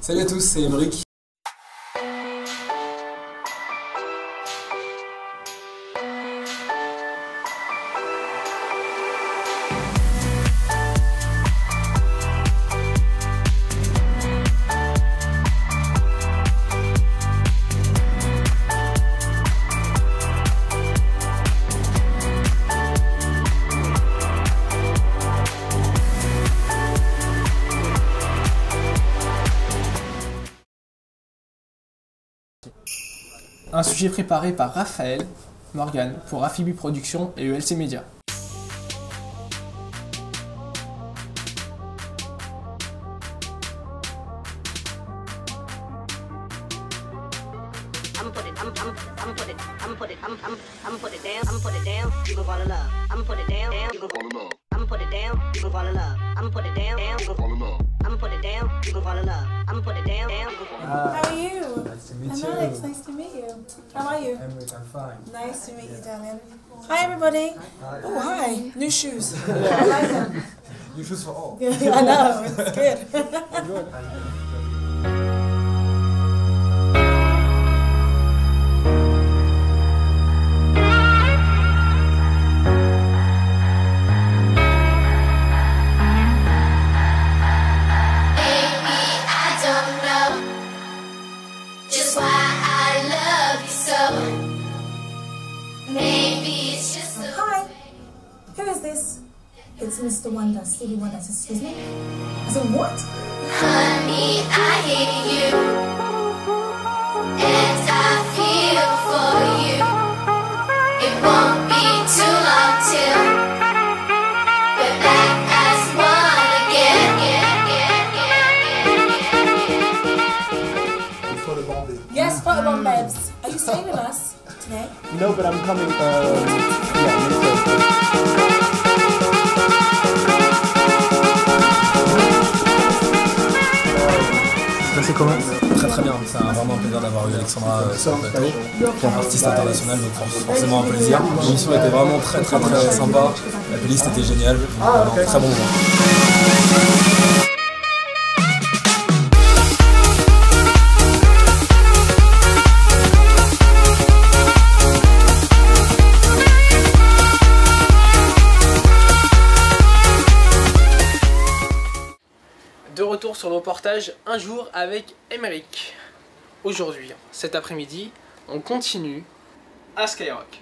Salut à tous, c'est Emeric. Un sujet préparé par Raphaël Morgan pour Amphibi Productions et ELC Media. How are you? Nice to meet I'm you. Alex, nice to meet you. How are you? Emeric, I'm fine. Nice to meet you, darling. Hi, everybody. Oh, hi. New shoes. You choose for all. I know, it's good. Hi, who is this? It's Mr. Wonder, Stevie Wonder. Excuse me? I said, what? Honey, I hate you, and I feel for you. It won't be too long till we're back as one again. For the bonding. Yes, Photo Babes. Are you staying with us today? No, but I'm coming. Yeah, next Thursday. C'est comment? Très très bien, c'est vraiment un plaisir d'avoir eu Alexandra sur le plateau, artiste internationale, donc forcément un plaisir. L'émission était vraiment très sympa, la playlist était géniale, très bon moment. De retour sur le reportage Un jour avec Emeric. Aujourd'hui, cet après-midi, on continue à Skyrock.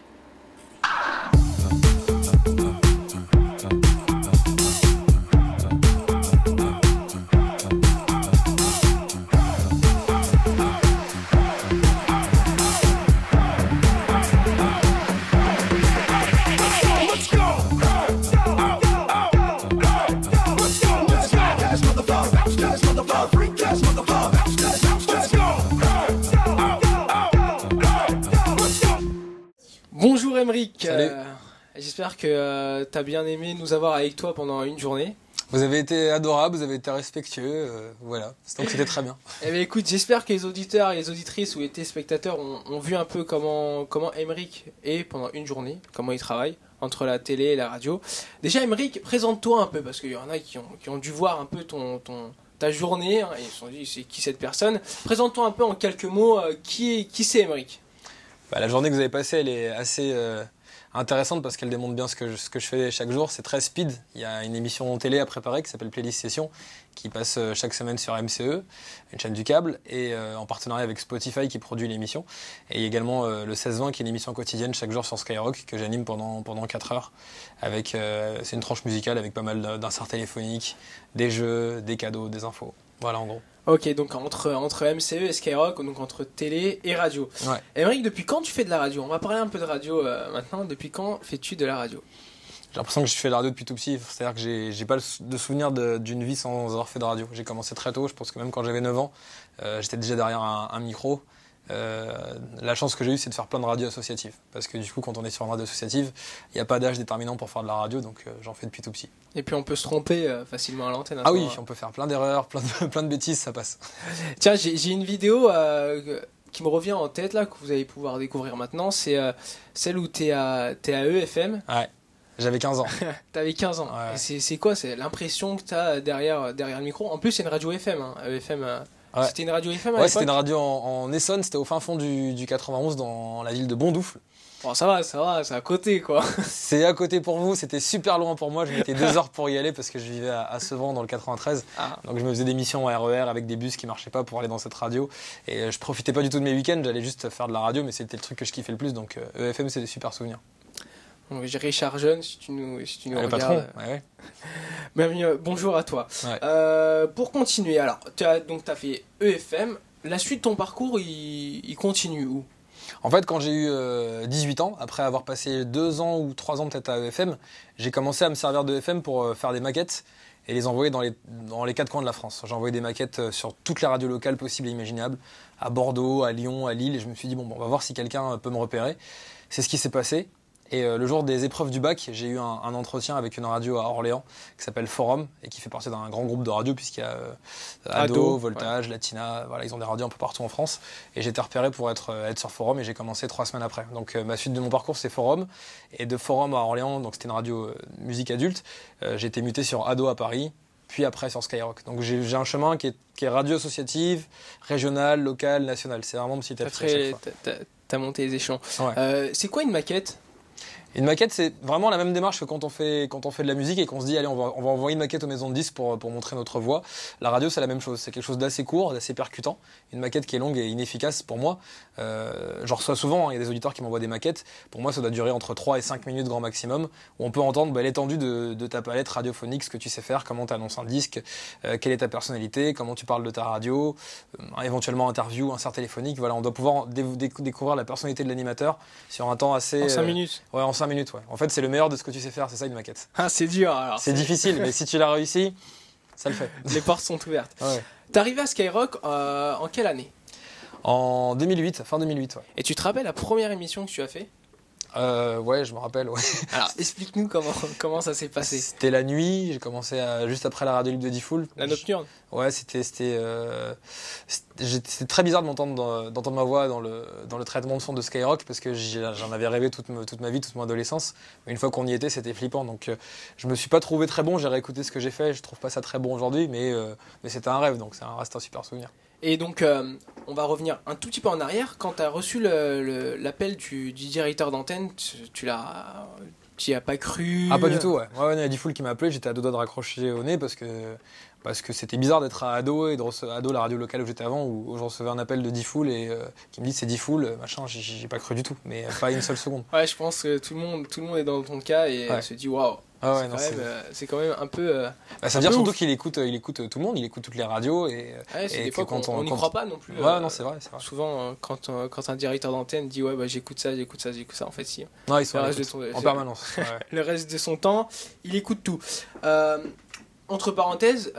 Bonjour Emeric. Salut. J'espère que tu as bien aimé nous avoir avec toi pendant une journée. Vous avez été adorable, vous avez été respectueux, voilà, donc c'était très bien. Eh bien écoute, j'espère que les auditeurs et les auditrices ou les téléspectateurs ont vu un peu comment Emeric est pendant une journée, comment il travaille entre la télé et la radio. Déjà Emeric, présente-toi un peu, parce qu'il y en a qui ont dû voir un peu ta journée, hein, et ils se sont dit c'est qui cette personne. Présente-toi un peu en quelques mots, qui c'est Emeric? La journée que vous avez passée, elle est assez intéressante parce qu'elle démontre bien ce que je fais chaque jour. C'est très speed. Il y a une émission télé à préparer qui s'appelle Playlist Session qui passe chaque semaine sur MCE, une chaîne du câble, et en partenariat avec Spotify qui produit l'émission. Et il y a également le 16-20 qui est une émission quotidienne chaque jour sur Skyrock que j'anime pendant 4 heures. C'est une tranche musicale avec pas mal d'inserts téléphoniques, des jeux, des cadeaux, des infos. Voilà en gros. Ok, donc entre MCE et Skyrock, donc entre télé et radio. Ouais. Emeric, depuis quand tu fais de la radio? On va parler un peu de radio maintenant. Depuis quand fais-tu de la radio? J'ai l'impression que je fais de la radio depuis tout petit. C'est-à-dire que j'ai pas de souvenir d'une vie sans avoir fait de radio. J'ai commencé très tôt. Je pense que même quand j'avais 9 ans, j'étais déjà derrière un micro. La chance que j'ai eue, c'est de faire plein de radios associatives. Parce que du coup, quand on est sur une radio associative, il n'y a pas d'âge déterminant pour faire de la radio, donc j'en fais depuis tout petit. Et puis on peut se tromper facilement à l'antenne. Ah oui, on peut faire plein d'erreurs, plein de bêtises, ça passe. Tiens, j'ai une vidéo qui me revient en tête, là, que vous allez pouvoir découvrir maintenant. C'est celle où t'es à EFM. Ouais, j'avais 15 ans. T'avais 15 ans. Ouais. C'est quoi? C'est l'impression que t'as derrière le micro. En plus, c'est une radio FM, hein, EFM Ouais. C'était une radio FM à Ouais, l'époque. c'était une radio en Essonne, c'était au fin fond du 91 dans la ville de Bondoufle. Bon, ça va, c'est à côté quoi. C'est à côté pour vous, c'était super loin pour moi, je mettais 2 heures pour y aller parce que je vivais à Sevran dans le 93. Ah. Donc je me faisais des missions en RER avec des bus qui marchaient pas pour aller dans cette radio. Et je profitais pas du tout de mes week-ends, j'allais juste faire de la radio, mais c'était le truc que je kiffais le plus, donc EFM c'est des super souvenirs. Donc, j'ai Richard Jeune, si tu nous Le regardes. patron, ouais. Bienvenue, bonjour à toi. Ouais. Pour continuer, alors, tu as fait EFM. La suite de ton parcours, il continue où? En fait, quand j'ai eu 18 ans, après avoir passé 2 ans ou 3 ans peut-être à EFM, j'ai commencé à me servir de EFM pour faire des maquettes et les envoyer dans les 4 coins de la France. J'ai envoyé des maquettes sur toutes les radios locales possibles et imaginables, à Bordeaux, à Lyon, à Lille, et je me suis dit, bon, on va voir si quelqu'un peut me repérer. C'est ce qui s'est passé. Et le jour des épreuves du bac, j'ai eu un entretien avec une radio à Orléans qui s'appelle Forum et qui fait partie d'un grand groupe de radios puisqu'il y a Ado, Voltage, ouais. Latina, voilà, ils ont des radios un peu partout en France. Et j'ai été repéré pour être sur Forum et j'ai commencé 3 semaines après. Donc ma suite de mon parcours c'est Forum. Et de Forum à Orléans, donc c'était une radio musique adulte, j'ai été muté sur Ado à Paris, puis après sur Skyrock. Donc j'ai un chemin qui est radio associative, régionale, locale, nationale. C'est vraiment petit à petit. T'as monté les échelons. Ouais. C'est quoi une maquette? Une maquette, c'est vraiment la même démarche que quand on fait de la musique et qu'on se dit, allez, on va envoyer une maquette aux maisons de disques pour montrer notre voix. La radio, c'est la même chose. C'est quelque chose d'assez court, d'assez percutant. Une maquette qui est longue et inefficace pour moi. J'en reçois souvent, il y a des auditeurs qui m'envoient des maquettes. Pour moi, ça doit durer entre 3 et 5 minutes grand maximum, où on peut entendre l'étendue de ta palette radiophonique, ce que tu sais faire, comment tu annonces un disque, quelle est ta personnalité, comment tu parles de ta radio, éventuellement interview, insert téléphonique. Voilà, on doit pouvoir découvrir la personnalité de l'animateur sur un temps assez... En 5 minutes. Ouais, en 5 minutes, ouais. En fait, c'est le meilleur de ce que tu sais faire, c'est ça une maquette. Ah, c'est dur alors. C'est difficile, mais si tu l'as réussi, ça le fait. Les portes sont ouvertes. Ouais. T'es arrivé à Skyrock en quelle année? En 2008, fin 2008, ouais. Et tu te rappelles la première émission que tu as fait? Ouais, je me rappelle, ouais. Alors, explique-nous comment ça s'est passé. C'était la nuit, j'ai commencé juste après la radio libre de Diffoul. La nocturne. Ouais, c'était très bizarre d'entendre ma voix dans le traitement de son de Skyrock parce que j'en avais rêvé toute ma vie, toute mon adolescence. Mais une fois qu'on y était, c'était flippant. Donc je me suis pas trouvé très bon, j'ai réécouté ce que j'ai fait, je trouve pas ça très bon aujourd'hui, mais c'était un rêve, donc ça reste un super souvenir. Et donc, on va revenir un tout petit peu en arrière. Quand tu as reçu l'appel du directeur d'antenne, tu y as pas cru? Ah, pas du tout, ouais. Ouais, il y a Diffoul qui m'a appelé, j'étais à 2 doigts de raccrocher au nez parce que c'était bizarre d'être à Ado et de recevoir Ado, la radio locale où j'étais avant, où je recevais un appel de Diffoul et qui me dit c'est Diffoul, machin, j'ai pas cru du tout, mais pas une seule seconde. Ouais, je pense que tout le monde est dans ton cas et ouais. se dit waouh. Ah ouais, c'est quand même un peu. Ça veut dire surtout qu'il écoute tout le monde, il écoute toutes les radios et des fois quand on n'y croit pas non plus. Ouais, non, c'est vrai. Souvent, quand un directeur d'antenne dit ouais, bah, j'écoute ça, en fait, si. Non, ils sont en permanence. Ouais. Le reste de son temps, il écoute tout. Entre parenthèses,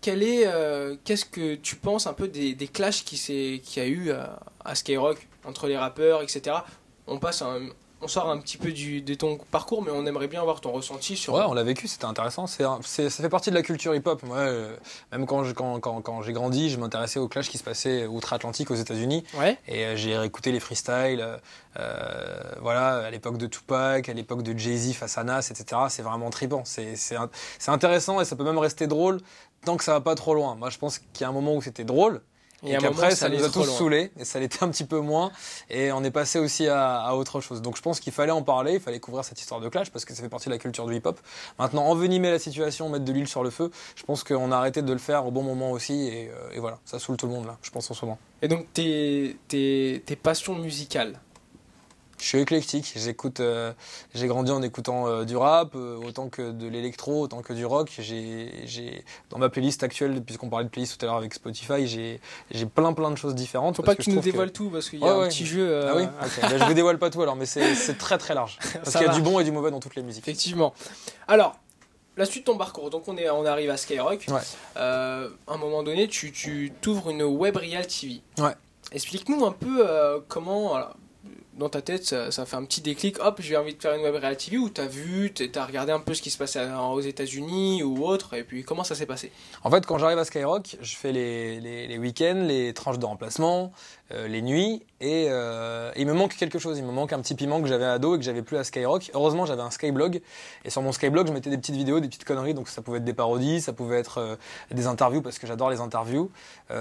qu'est-ce que tu penses un peu des clashs qu'il y a eu à Skyrock entre les rappeurs, etc. On sort un petit peu de ton parcours, mais on aimerait bien avoir ton ressenti sur... Ouais, on l'a vécu, c'était intéressant. Ça fait partie de la culture hip-hop. Moi, même quand j'ai grandi, je m'intéressais aux clashs qui se passaient outre-Atlantique aux États-Unis. Ouais. Et j'ai écouté les freestyles. Voilà, à l'époque de Tupac, à l'époque de Jay-Z face à Nas, etc. C'est vraiment trippant. C'est intéressant et ça peut même rester drôle tant que ça va pas trop loin. Moi, je pense qu'il y a un moment où c'était drôle. Et qu'après, ça nous a tous saoulés, et ça l'était un petit peu moins, et on est passé aussi à autre chose. Donc je pense qu'il fallait en parler, il fallait couvrir cette histoire de clash, parce que ça fait partie de la culture du hip-hop. Maintenant, envenimer la situation, mettre de l'huile sur le feu, je pense qu'on a arrêté de le faire au bon moment aussi, et voilà, ça saoule tout le monde là, je pense en ce moment. Et donc tes passions musicales? Je suis éclectique, j'ai grandi en écoutant du rap, autant que de l'électro, autant que du rock. Dans ma playlist actuelle, puisqu'on parlait de playlist tout à l'heure avec Spotify, j'ai plein de choses différentes. Faut pas que tu nous dévoiles tout, parce qu'il y a un petit jeu... Ah oui, okay. Je vous dévoile pas tout alors, mais c'est très très large. Parce qu'il y a du bon et du mauvais dans toutes les musiques. Effectivement. Alors, la suite de ton parcours, donc on arrive à Skyrock. Ouais. À un moment donné, tu t'ouvres une Web Real TV. Ouais. Explique-nous un peu comment... Alors, dans ta tête, ça fait un petit déclic, hop, j'ai envie de faire une web réal TV, ou t'as vu, t'as regardé un peu ce qui se passait aux États-Unis ou autre, et puis comment ça s'est passé? En fait, quand j'arrive à Skyrock, je fais les week-ends, les tranches de remplacement, les nuits, et il me manque quelque chose. Il me manque un petit piment que j'avais à dos et que j'avais plus à Skyrock. Heureusement, j'avais un Skyblog, et sur mon Skyblog, je mettais des petites vidéos, des petites conneries, donc ça pouvait être des parodies, ça pouvait être des interviews, parce que j'adore les interviews.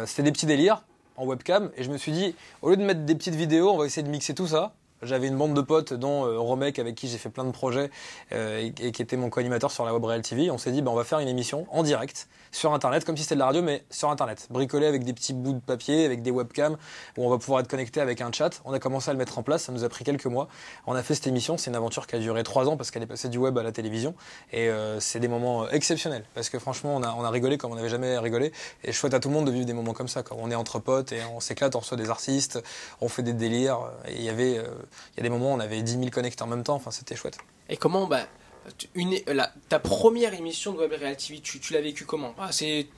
C'était des petits délires en webcam, et je me suis dit, au lieu de mettre des petites vidéos, on va essayer de mixer tout ça. J'avais une bande de potes, dont Romek, avec qui j'ai fait plein de projets et qui était mon co-animateur sur la Web Réal TV. On s'est dit, on va faire une émission en direct sur Internet, comme si c'était de la radio, mais sur Internet, bricolé avec des petits bouts de papier, avec des webcams, où on va pouvoir être connecté avec un chat. On a commencé à le mettre en place, ça nous a pris quelques mois. On a fait cette émission, c'est une aventure qui a duré 3 ans parce qu'elle est passée du web à la télévision. Et c'est des moments exceptionnels, parce que franchement, on a rigolé comme on n'avait jamais rigolé. Et je souhaite à tout le monde de vivre des moments comme ça, quoi. On est entre potes et on s'éclate, on reçoit des artistes, on fait des délires. Et il y a des moments où on avait 10 000 connectés en même temps, enfin c'était chouette. Et comment, ta première émission de Web Réal TV, tu l'as vécu comment?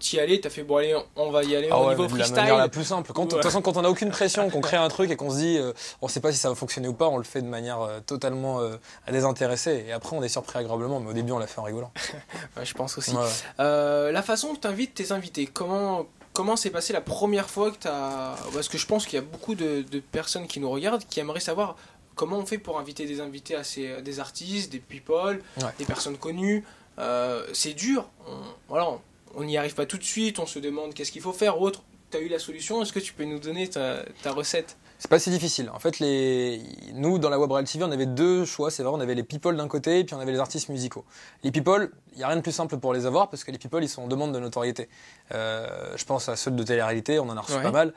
T'y allais, t'as fait bon allez, on va y aller au niveau de freestyle. la manière la plus simple. De toute façon, quand on n'a aucune pression, qu'on crée un truc et qu'on se dit on sait pas si ça va fonctionner ou pas, on le fait de manière totalement désintéressée. Et après on est surpris agréablement, mais au début on l'a fait en rigolant. Ouais, je pense aussi. Ouais. La façon que tu invites tes invités, comment s'est passé la première fois que tu as... Parce que je pense qu'il y a beaucoup de personnes qui nous regardent qui aimeraient savoir comment on fait pour inviter des invités des artistes, des people, des personnes connues. C'est dur, on n'y arrive pas tout de suite, on se demande qu'est-ce qu'il faut faire ou autre. Tu as eu la solution, est-ce que tu peux nous donner ta recette? C'est pas si difficile. En fait, nous, dans la Web Réal TV, on avait 2 choix. C'est vrai, on avait les people d'un côté et puis on avait les artistes musicaux. Les people, il n'y a rien de plus simple pour les avoir parce que les people, ils sont en demande de notoriété. Je pense à ceux de télé-réalité, on en a reçu pas mal.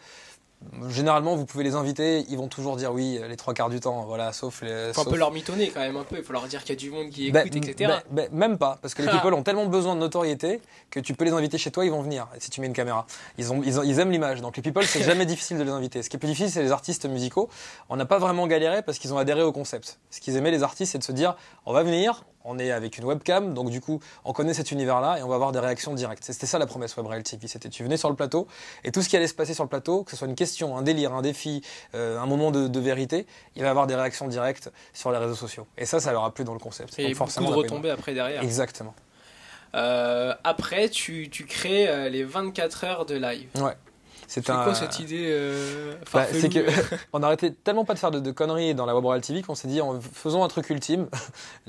Généralement, vous pouvez les inviter, ils vont toujours dire oui les 3/4 du temps, voilà, sauf les... Faut un peu leur mitonner quand même un peu, il faut leur dire qu'il y a du monde qui écoute, etc. Même pas, parce que les people ont tellement besoin de notoriété que tu peux les inviter chez toi, ils vont venir, si tu mets une caméra. Ils aiment l'image, donc les people, c'est jamais difficile de les inviter. Ce qui est plus difficile, c'est les artistes musicaux. On n'a pas vraiment galéré parce qu'ils ont adhéré au concept. Ce qu'ils aimaient, les artistes, c'est de se dire, on va venir, on est avec une webcam, donc du coup, on connaît cet univers-là et on va avoir des réactions directes. C'était ça la promesse Web Réal TV. C'était tu venais sur le plateau et tout ce qui allait se passer sur le plateau, que ce soit une question, un délire, un défi, un moment de vérité, il va y avoir des réactions directes sur les réseaux sociaux. Et ça leur a plu dans le concept. Et donc, forcément, beaucoup de retombées après derrière. Exactement. Après, tu crées les 24 heures de live. Ouais. C'est quoi cette idée c'est que on arrêtait tellement pas de faire de conneries dans la Web Réal TV qu'on s'est dit faisons un truc ultime.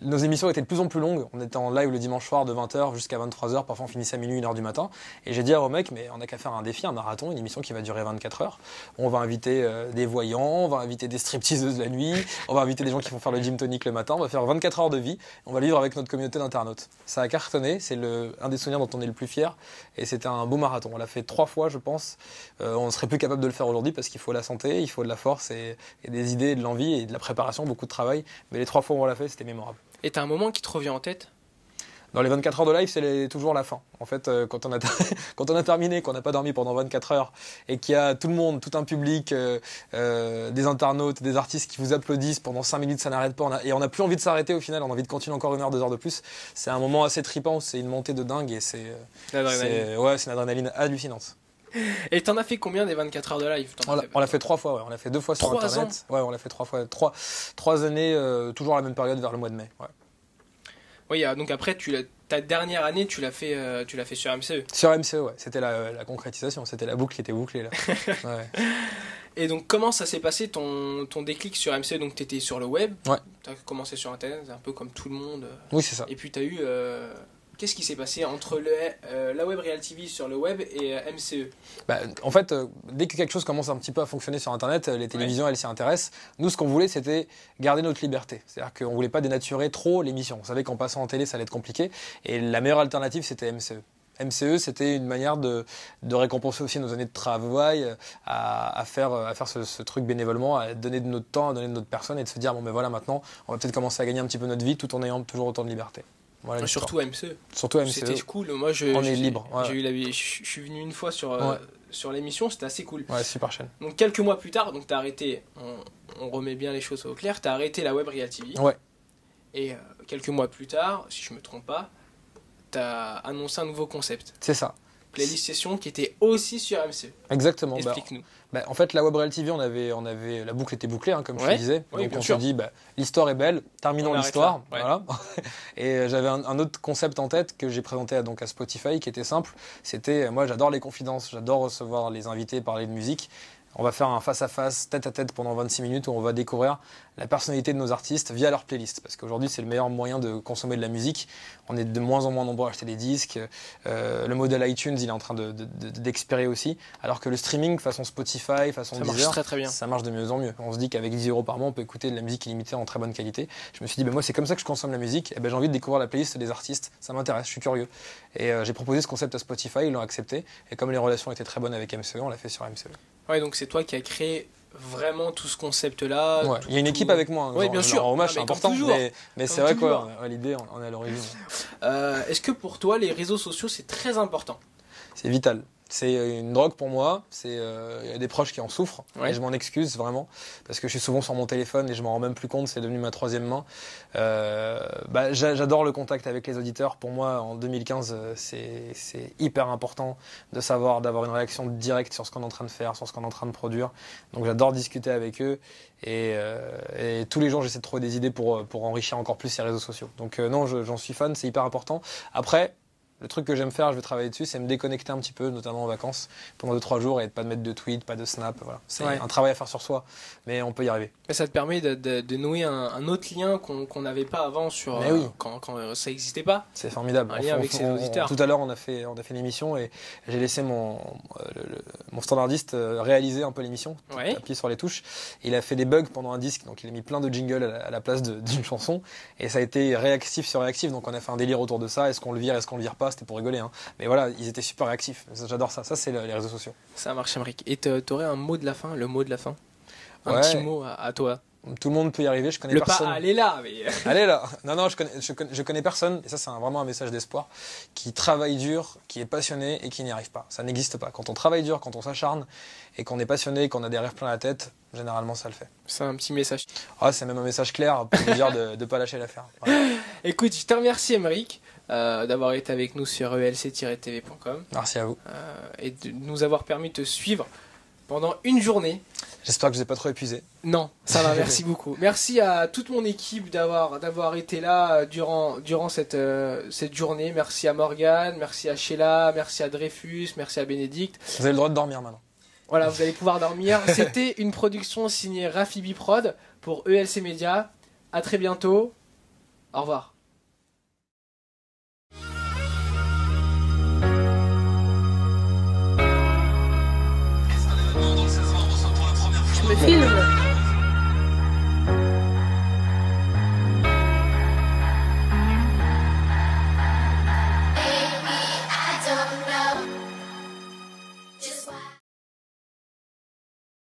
Nos émissions étaient de plus en plus longues. On était en live le dimanche soir de 20h jusqu'à 23h. Parfois on finissait à minuit, 1h du matin. Et j'ai dit à Romek, mais on n'a qu'à faire un défi, un marathon, une émission qui va durer 24 heures. On va inviter des voyants, on va inviter des stripteaseuses la nuit, on va inviter des gens qui vont faire le gym tonic le matin. On va faire 24 heures de vie. On va le vivre avec notre communauté d'internautes. Ça a cartonné. C'est un des souvenirs dont on est le plus fier. Et c'était un beau marathon. On l'a fait 3 fois, je pense. On serait plus capable de le faire aujourd'hui parce qu'il faut la santé, il faut de la force et des idées, de l'envie et de la préparation, beaucoup de travail. Mais les 3 fois où on l'a fait, c'était mémorable. Et t'as un moment qui te revient en tête? Dans les 24 heures de live, c'est toujours la fin. En fait, quand on a terminé, qu'on n'a pas dormi pendant 24 heures et qu'il y a tout le monde, tout un public, des internautes, des artistes qui vous applaudissent pendant 5 minutes, ça n'arrête pas. Et on n'a plus envie de s'arrêter au final, on a envie de continuer encore 1 heure, 2 heures de plus. C'est un moment assez trippant, c'est une montée de dingue et c'est une adrénaline hallucinante. Et t'en as fait combien des 24 heures de live? On l'a fait 3 fois, ouais. On l'a fait 2 fois sur Internet. Ouais, on l'a fait 3 fois. 3 années, toujours à la même période, vers le mois de mai. Ouais. Oui, donc après, ta dernière année, tu l'as fait sur MCE. Sur MCE, ouais. C'était la concrétisation, c'était la boucle qui était bouclée là. Ouais. Et donc, comment ça s'est passé ton déclic sur MCE? Donc, t'étais sur le web. Ouais. T'as commencé sur Internet, un peu comme tout le monde. Oui, c'est ça. Et puis, t'as eu... Qu'est-ce qui s'est passé entre la Web Réal TV sur le web et MCE? En fait, dès que quelque chose commence un petit peu à fonctionner sur Internet, les télévisions, elles s'y intéressent. Nous, ce qu'on voulait, c'était garder notre liberté. C'est-à-dire qu'on ne voulait pas dénaturer trop l'émission. On savait qu'en passant en télé, ça allait être compliqué. Et la meilleure alternative, c'était MCE. MCE, c'était une manière de récompenser aussi nos années de travail, à faire ce truc bénévolement, à donner de notre temps, à donner de notre personne et de se dire, voilà, maintenant, on va peut-être commencer à gagner un petit peu notre vie tout en ayant toujours autant de liberté. Voilà, surtout MCE. Surtout MCE. C'était cool. Moi, on est libre. Ouais. Je suis venu une fois sur l'émission, c'était assez cool. Ouais, super chaîne. Donc quelques mois plus tard, donc t'as arrêté. On remet bien les choses au clair. T'as arrêté la Web Réal TV. Ouais. Et quelques mois plus tard, si je me trompe pas, t'as annoncé un nouveau concept. C'est ça. Playlist Session qui était aussi sur MCE. Exactement. Explique-nous. En fait, la Web Réel TV, on avait, la boucle était bouclée, hein, comme je te disais. Oui, donc bien on sûr. se dit, l'histoire est belle, terminons On arrête l'histoire. là, ouais. Voilà. Et j'avais un autre concept en tête que j'ai présenté à Spotify, qui était simple. C'était, moi, j'adore les confidences, j'adore recevoir les invités, parler de musique. On va faire un face-à-face, tête-à-tête pendant 26 minutes où on va découvrir la personnalité de nos artistes via leur playlist. Parce qu'aujourd'hui, c'est le meilleur moyen de consommer de la musique. On est de moins en moins nombreux à acheter des disques. Le modèle iTunes, il est en train d'expirer aussi. Alors que le streaming, façon Spotify, façon Ça marche Deezer, très très bien. ça marche de mieux en mieux. On se dit qu'avec 10 € par mois, on peut écouter de la musique illimitée en très bonne qualité. Je me suis dit, moi, c'est comme ça que je consomme la musique. Et j'ai envie de découvrir la playlist des artistes. Ça m'intéresse, je suis curieux. Et j'ai proposé ce concept à Spotify, ils l'ont accepté. Et comme les relations étaient très bonnes avec MCE, on l'a fait sur MCE. Ouais, donc c'est toi qui as créé vraiment tout ce concept-là. Ouais, il y a une équipe avec moi. Oui, bien sûr. Un hommage, c'est Non, mais important. comme toujours. Mais c'est vrai quoi, l'idée, on est à l'origine. Est-ce que pour toi, les réseaux sociaux, c'est très important? C'est vital. C'est une drogue pour moi. Il y a des proches qui en souffrent. Ouais. Et je m'en excuse vraiment. Parce que je suis souvent sur mon téléphone et je m'en rends même plus compte. C'est devenu ma troisième main. J'adore le contact avec les auditeurs. Pour moi, en 2015, c'est hyper important de savoir, d'avoir une réaction directe sur ce qu'on est en train de faire, sur ce qu'on est en train de produire. Donc j'adore discuter avec eux. Et tous les jours, j'essaie de trouver des idées pour enrichir encore plus ces réseaux sociaux. Donc non, j'en suis fan. C'est hyper important. Après, le truc que j'aime faire, je vais travailler dessus, c'est me déconnecter un petit peu, notamment en vacances, pendant 2-3 jours et de pas de mettre de tweets, pas de snap. Voilà. C'est un travail à faire sur soi, mais on peut y arriver. Mais ça te permet de nouer un autre lien qu'on n'avait pas avant sur, quand ça n'existait pas. C'est formidable. Un lien avec ses auditeurs. Tout à l'heure, on a fait une émission et j'ai laissé mon standardiste réaliser un peu l'émission, appuyer sur les touches. Il a fait des bugs pendant un disque, donc il a mis plein de jingles à la place d'une chanson et ça a été réactif sur réactif. Donc on a fait un délire autour de ça. Est-ce qu'on le vire, est-ce qu'on le vire pas? C'était pour rigoler, hein. Mais voilà, ils étaient super réactifs. J'adore ça. Ça, c'est les réseaux sociaux. Ça marche, Emric. Et t'aurais un mot de la fin, le mot de la fin? Un Ouais. petit mot à toi. Tout le monde peut y arriver. Je connais Le personne. pas aller là, mais. Allez là. Non, je connais personne. Et ça, c'est vraiment un message d'espoir. Qui travaille dur, qui est passionné et qui n'y arrive pas. Ça n'existe pas. Quand on travaille dur, quand on s'acharne et qu'on est passionné, qu'on a des rêves plein la tête, généralement, ça le fait. C'est un petit message. Ah, c'est même un message clair pour dire de pas lâcher l'affaire. Voilà. Écoute, je te remercie, Emric, d'avoir été avec nous sur elc-tv.com. Merci à vous. Et de nous avoir permis de te suivre pendant une journée. J'espère que je vous ai pas trop épuisé. Non, ça va, merci beaucoup. Merci à toute mon équipe d'avoir été là durant cette journée. Merci à Morgane, merci à Sheila, merci à Dreyfus, merci à Bénédicte. Vous avez le droit de dormir maintenant. Voilà, vous allez pouvoir dormir. C'était une production signée Rafi Biprod pour ELC Media. À très bientôt. Au revoir.